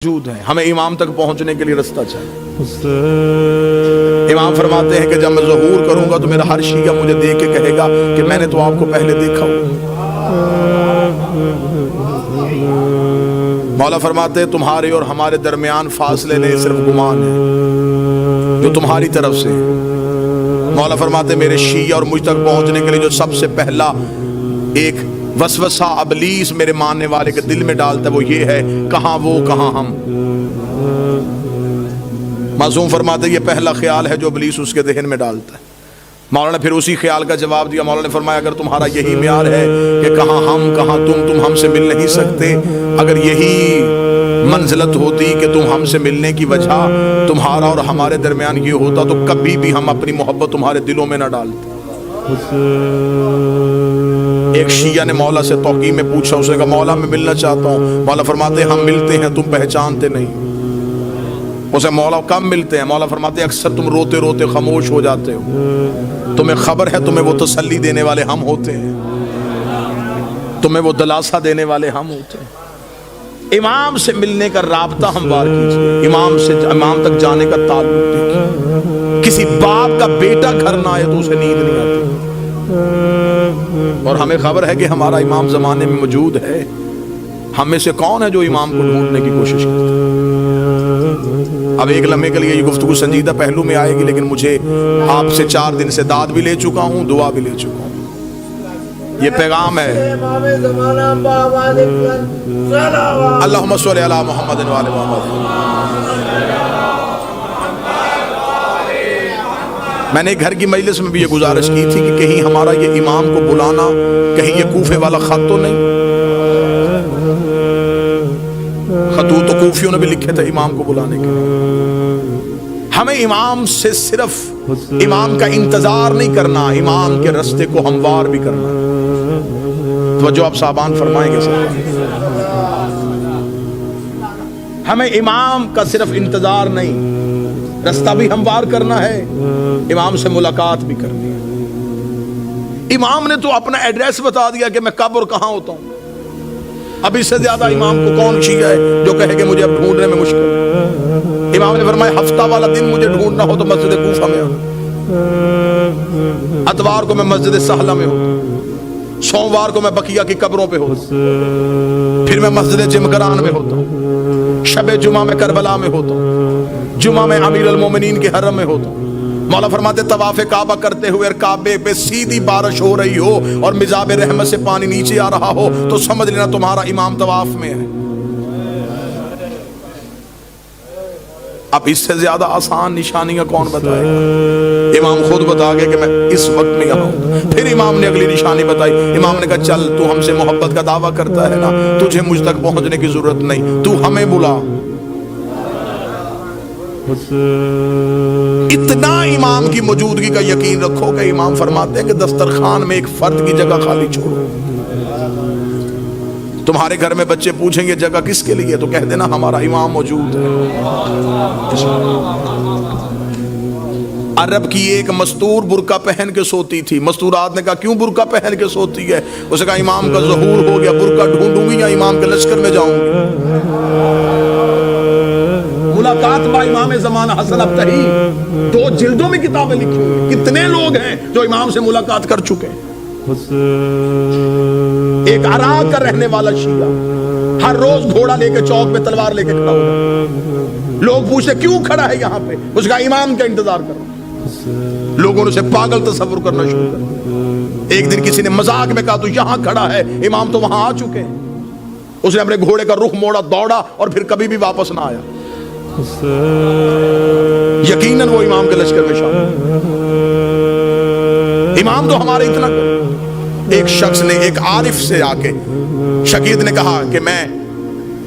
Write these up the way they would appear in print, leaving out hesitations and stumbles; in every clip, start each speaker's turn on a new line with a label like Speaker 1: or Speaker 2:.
Speaker 1: موجود ہیں، ہمیں امام تک پہنچنے کے لیے رستہ چاہیے۔ امام فرماتے ہیں کہ جب میں ظہور کروں گا تو میرا ہر شیعہ مجھے دیکھ کے کہے گا کہ میں نے تو آپ کو پہلے دیکھا ہوں۔ مولا فرماتے ہیں تمہارے اور ہمارے درمیان فاصلے نہیں، صرف گمان ہے جو تمہاری طرف سے ہے۔ مولا فرماتے ہیں میرے شیعہ اور مجھ تک پہنچنے کے لیے جو سب سے پہلا ایک وسوسہ ابلیس میرے ماننے والے کے دل میں ڈالتا ہے وہ یہ ہے، کہاں وہ کہاں ہم۔ معصوم فرماتے ہیں یہ پہلا خیال ہے جو ابلیس اس کے ذہن میں ڈالتا ہے۔ مولا نے پھر اسی خیال کا جواب دیا۔ مولا نے فرمایا اگر تمہارا یہی معیار ہے کہ کہاں ہم کہاں تم ہم سے مل نہیں سکتے، اگر یہی منزلت ہوتی کہ تم ہم سے ملنے کی وجہ تمہارا اور ہمارے درمیان یہ ہوتا تو کبھی بھی ہم اپنی محبت تمہارے دلوں میں نہ ڈالتے۔ ایک شیعہ نے مولا سے توقیع میں پوچھا، اس نے کہا مولا میں ملنا چاہتا ہوں۔ مولا فرماتے ہیں ہم ملتے ہیں تم پہچانتے نہیں۔ اسے مولا کم ملتے ہیں؟ مولا فرماتے ہیں اکثر تم روتے روتے خاموش ہو جاتے ہو، تمہیں خبر ہے تمہیں وہ تسلی دینے والے ہم ہوتے ہیں، تمہیں وہ دلاسا دینے والے ہم ہوتے ہیں۔ امام سے ملنے کا رابطہ ہموار کیجئے، امام تک جانے کا تعلق دیکھیے۔ کسی باپ کا بیٹا گھر نہ آئے تو اسے نیند نہیں آتی، اور ہمیں خبر ہے کہ ہمارا امام زمانے میں موجود ہے۔ ہم میں سے کون ہے جو امام کو ڈھونڈنے کی کوشش کرتا ہے؟ اب ایک لمحے کے لیے یہ گفتگو سنجیدہ پہلو میں آئے گی، لیکن مجھے آپ سے 4 دن سے داد بھی لے چکا ہوں، دعا بھی لے چکا ہوں۔ یہ پیغام ہے اللہم صلی علی محمد و آل محمد۔ میں نے گھر کی مجلس میں بھی یہ گزارش کی تھی کہ کہیں ہمارا یہ امام کو بلانا کہیں یہ کوفے والا خط تو نہیں؟ خطوط تو کوفیوں نے بھی لکھے تھے امام کو بلانے کے لیے۔ ہمیں امام سے صرف امام کا انتظار نہیں کرنا، امام کے رستے کو ہموار بھی کرنا۔ توجہ آپ صاحبان فرمائیں گے سب۔ ہمیں امام کا صرف انتظار نہیں، رستہ بھی ہموار کرنا ہے، امام سے ملاقات بھی کرنی ہے۔ امام نے تو اپنا ایڈریس بتا دیا کہ میں کب اور کہاں ہوتا ہوں۔ اب اس سے زیادہ امام کو کون شیعہ ہے جو کہے کہ مجھے اب ڈھونڈنے میں مشکل ہے؟ امام نے فرمایا ہفتہ والا دن مجھے ڈھونڈنا ہو تو مسجد کوفہ میں ہوتا، اتوار کو میں مسجد سہلہ میں ہوتا، سوموار کو میں بقیہ کی قبروں پہ ہوتا، پھر میں مسجد جمگران میں ہوتا ہوں، شب جمعہ میں کربلا میں ہوتا ہوں، جمعہ میں امیر المومنین کے حرم میں ہوتا ہوں۔ مولا فرماتے طواف کعبہ کرتے ہوئے کعبے پہ سیدھی بارش ہو رہی ہو اور مزاب رحمت سے پانی نیچے آ رہا ہو تو سمجھ لینا تمہارا امام طواف میں ہے۔ اب اس سے زیادہ آسان نشانیاں کون بتائے گا؟ امام خود بتا گئے کہ میں اس وقت میں یہاں ہوں۔ پھر امام نے اگلی نشانی بتائی، امام نے کہا چل تو ہم سے محبت کا دعویٰ کرتا ہے نا، تجھے مجھ تک پہنچنے کی ضرورت نہیں، تو ہمیں بلا۔ اتنا امام کی موجودگی کا یقین رکھو کہ امام فرماتے ہیں کہ دسترخوان میں ایک فرد کی جگہ خالی چھوڑو۔ تمہارے گھر میں بچے پوچھیں گے جگہ کس کے لیے تو کہہ دینا ہمارا امام موجود ہے۔ عرب کی ایک مستور برقع پہن کے سوتی تھی، مستورات نے کہا کیوں برقع پہن کے سوتی ہے؟ اسے کہا امام کا ظہور ہو گیا، برقع ڈھونڈوں گی یا امام کے لشکر میں جاؤں گی؟ ملاقات با امام زمانہ حسن ابتہی 2 جلدوں میں کتابیں لکھی ہوئی۔ کتنے لوگ ہیں جو امام سے ملاقات کر چکے ہیں؟ ایک عراق کا رہنے والا شیعہ ہر روز گھوڑا لے کے چوک پہ تلوار لے کے کھڑا ہوا، لوگ پوچھتے کیوں کھڑا ہے یہاں پہ؟ اس کا امام کا انتظار کرو۔ لوگوں نے اسے پاگل تصور کرنا شروع کر۔ ایک دن کسی نے مذاق میں کہا تو یہاں کھڑا ہے، امام تو وہاں آ چکے ہیں۔ اس نے اپنے گھوڑے کا رخ موڑا، دوڑا اور پھر کبھی بھی واپس نہ آیا۔ یقیناً وہ امام کے لشکر میں شامل۔ امام تو ہمارے اتنا کر۔ ایک شخص نے ایک عارف سے آ کے شاگرد نے کہا کہ میں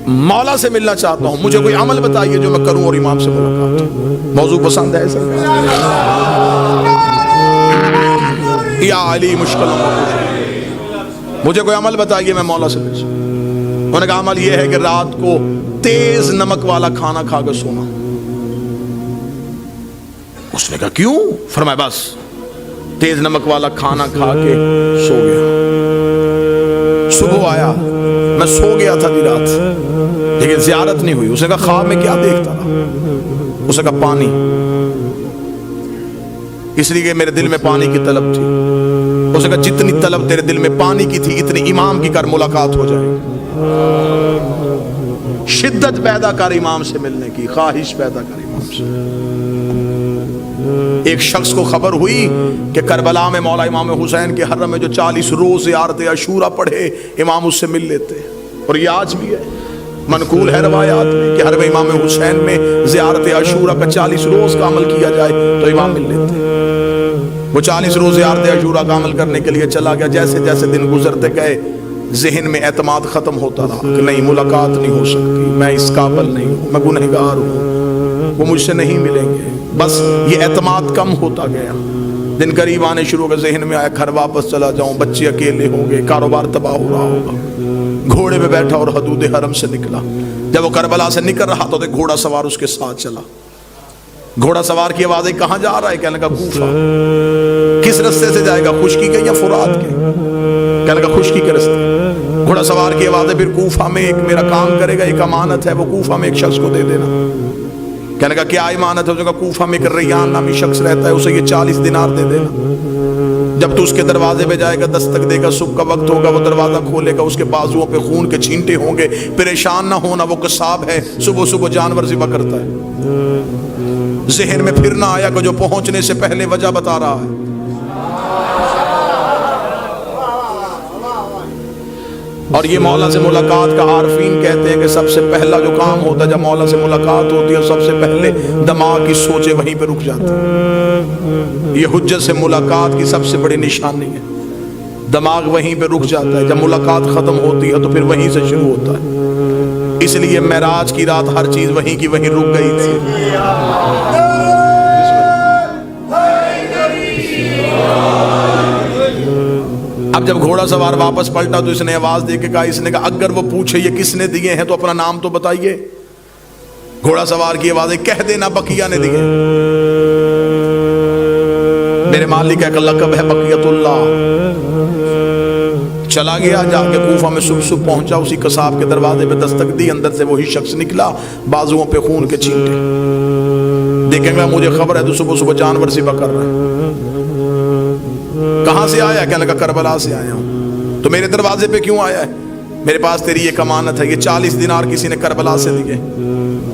Speaker 1: مولا سے ملنا چاہتا ہوں، مجھے کوئی عمل بتائیے جو میں کروں اور امام سے ملاقات۔ موضوع پسند ہے سر؟ یا علی مشکل، مجھے کوئی عمل بتائیے میں مولا سے مل سکوں۔ انہوں نے کہا عمل یہ ہے کہ رات کو تیز نمک والا کھانا کھا کے سونا۔ اس نے کہا کیوں؟ فرمایا بس تیز نمک والا کھانا کھا کے سو گیا۔ صبح آیا، میں سو گیا تھا دی رات، لیکن زیارت نہیں ہوئی. اس نے کہا خواب میں کیا دیکھتا رہا؟ اس نے کہا پانی، اس لیے کہ میرے دل میں پانی کی طلب تھی. اس نے کہا جتنی طلب تیرے دل میں پانی کی تھی اتنی امام کی کر ملاقات ہو جائے. شدت پیدا کر امام سے ملنے کی، خواہش پیدا کر امام سے. ایک شخص کو خبر ہوئی کہ کربلا میں مولا امام حسین کے حرم میں جو 40 روز زیارت عاشورہ پڑھے امام اس سے مل لیتے. اور یہ آج بھی ہے، منقول ہے روایات میں کہ حرم امام حسین میں زیارت عاشورہ کا 40 روز کا عمل کیا جائے تو امام مل لیتے. وہ 40 روز زیارت عاشورہ کا عمل کرنے کے لیے چلا گیا. جیسے جیسے دن گزرتے گئے ذہن میں اعتماد ختم ہوتا رہا کہ نہیں، ملاقات نہیں ہو سکتی، میں اس قابل نہیں ہوں، میں گنہگار ہوں، وہ مجھ سے نہیں ملیں گے. بس یہ اعتماد کم ہوتا گیا. دن قریب آنے شروع ہو گئے، ذہن میں آیا گھر واپس چلا جاؤں، بچے اکیلے ہوں گے، کاروبار تباہ ہو رہا ہوگا. گھوڑے پہ بیٹھا اور حدود حرم سے نکلا. جب وہ کربلا سے نکل رہا تو ایک گھوڑا سوار اس کے ساتھ چلا. گھوڑا سوار کی آواز آئی کہاں جا رہا ہے؟ کہنے لگا کوفہ. کس رستے سے جائے گا، خشکی کے یا فرات کے؟ کہنے لگا خشکی کے رستے. گھوڑا سوار کی آواز ہے پھر کوفہ میں ایک میرا کام کرے گا، ایک امانت ہے، وہ کوفہ میں ایک شخص کو دے دینا. کہنے لگا کیا امانت ہے؟ اس نے کہا کوفہ میں ایک ریان نامی شخص رہتا ہے، اسے یہ 40 دینار دے دینا. جب تو اس کے دروازے پہ جائے گا، دستک دے گا، صبح کا وقت ہوگا، وہ دروازہ کھولے گا، اس کے بازوؤں پہ خون کے چھینٹے ہوں گے. پریشان نہ ہونا، وہ قصاب ہے، صبح صبح جانور ذبح کرتا ہے. ذہن میں پھر نہ آیا کہ جو پہنچنے سے پہلے وجہ بتا رہا ہے. اور یہ مولا سے ملاقات کا عارفین کہتے ہیں کہ سب سے پہلا جو کام ہوتا ہے جب مولا سے ملاقات ہوتی ہے، سب سے پہلے دماغ کی سوچیں وہیں پہ رک جاتی ہیں. یہ حجت سے ملاقات کی سب سے بڑی نشانی ہے. دماغ وہیں پہ رک جاتا ہے. جب ملاقات ختم ہوتی ہے تو پھر وہیں سے شروع ہوتا ہے. اس لیے معراج کی رات ہر چیز وہیں کی وہیں رک گئی تھی. اب جب گھوڑا سوار واپس پلٹا تو اس نے آواز دے کے کہا، اس نے کہا اگر وہ پوچھے یہ کس نے دیے ہیں تو اپنا نام تو بتائیے. گھوڑا سوار کی آواز ہے کہہ دینا بقیہ نے دیے. میرے مالک کا لقب ہے بقیت اللہ. چلا گیا، جا کے کوفہ میں صبح پہنچا. اسی قصاب کے دروازے پہ دستک دی، اندر سے وہی شخص نکلا، بازوؤں پہ خون کے چھینٹے. دیکھیں گا مجھے خبر ہے تو صبح صبح جانور ذبح کر رہا ہے. کہاں سے آیا؟ کہنے لگا کربلا سے آیا ہوں. تو میرے دروازے پہ کیوں آیا ہے؟ میرے پاس تیری ایک امانت ہے، یہ 40 دینار کسی نے کربلا سے دیے،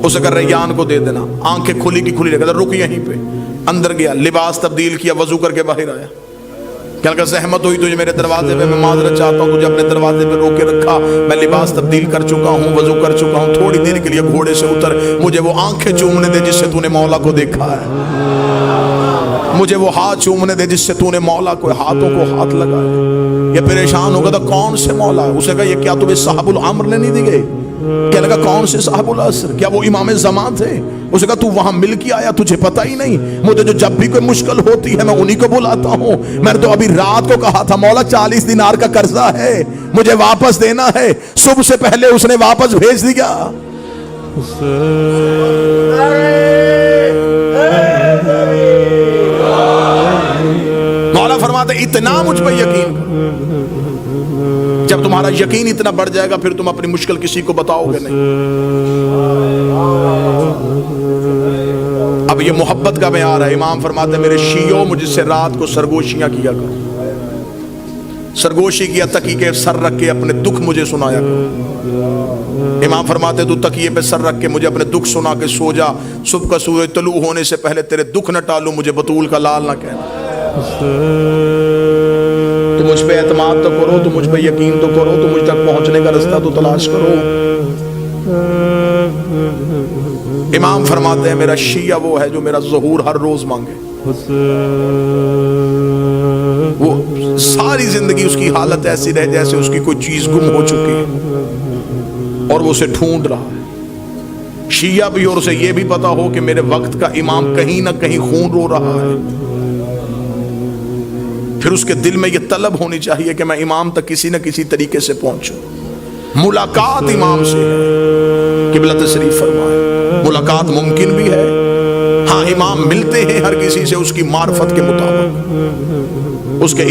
Speaker 1: اسے کر ریان کو دے دینا. آنکھیں کھلی کی کھلی رکھ، رک یہیں پہ. اندر گیا، لباس تبدیل کیا، وضو کر کے باہر آیا. کہنے لگا زحمت ہوئی تجھے میرے دروازے پہ، میں معذرت چاہتا ہوں، تجھے اپنے دروازے پہ روک کے رکھا. میں لباس تبدیل کر چکا ہوں، وضو کر چکا ہوں. تھوڑی دیر کے لیے گھوڑے سے اتر، مجھے وہ آنکھیں چومنے دے جس سے تو نے مولا کو دیکھا ہے. مجھے وہ ہاتھ چومنے دے جس سے تو نے مولا کو ہاتھوں کو ہاتھ لگایا. یہ پریشان ہوگا تھا کون سے مولا ہے؟ اسے کہا یہ کیا تمہیں صاحب العمر نے نہیں دی گئی؟ کہنے لگا کون سے صاحب العصر؟ کیا وہ امام زمان تھے؟ اسے کہا تو وہاں مل کے آیا، تجھے پتہ ہی نہیں؟ مجھے جو جب بھی کوئی مشکل ہوتی ہے میں انہی کو بلاتا ہوں. میں نے تو ابھی رات کو کہا تھا مولا 40 دینار کا قرضہ ہے، مجھے واپس دینا ہے. صبح سے پہلے اس نے واپس بھیج دیا. مولا فرماتے اتنا مجھ پہ یقین. جب تمہارا یقین اتنا بڑھ جائے گا پھر تم اپنی مشکل کسی کو بتاؤ گے نہیں. اب یہ محبت کا معیار ہے. امام فرماتے ہیں میرے شیعوں مجھ سے رات کو سرگوشیاں کیا کرو. سرگوشی کیا، تکیے کے سر رکھ کے اپنے دکھ مجھے سنایا کرو. امام فرماتے تو تکیے پہ سر رکھ کے مجھے اپنے دکھ سنا کے سو جا. صبح کا سورج طلوع ہونے سے پہلے تیرے دکھ نہ ٹالوں، مجھے بطول کا لال نہ کہنا. تو مجھ پہ اعتماد تو کرو، تو مجھ پہ یقین تو کرو، تو مجھ تک پہنچنے کا رستہ تو تلاش کرو. امام فرماتے ہیں میرا شیعہ وہ ہے جو میرا ظہور ہر روز مانگے. وہ ساری زندگی اس کی حالت ایسی رہے جیسے اس کی کوئی چیز گم ہو چکی ہے اور وہ اسے ڈھونڈ رہا ہے. شیعہ بھی اور اسے یہ بھی پتا ہو کہ میرے وقت کا امام کہیں نہ کہیں خون رو رہا ہے. پھر اس کے دل میں یہ طلب ہونی چاہیے کہ میں امام تک کسی نہ کسی طریقے سے پہنچوں. ملاقات امام سے ہے. قبلہ تشریف فرمائے ملاقات ممکن بھی ہے. ہاں امام ملتے ہیں ہر کسی سے اس کی معرفت کے مطابق، اس کے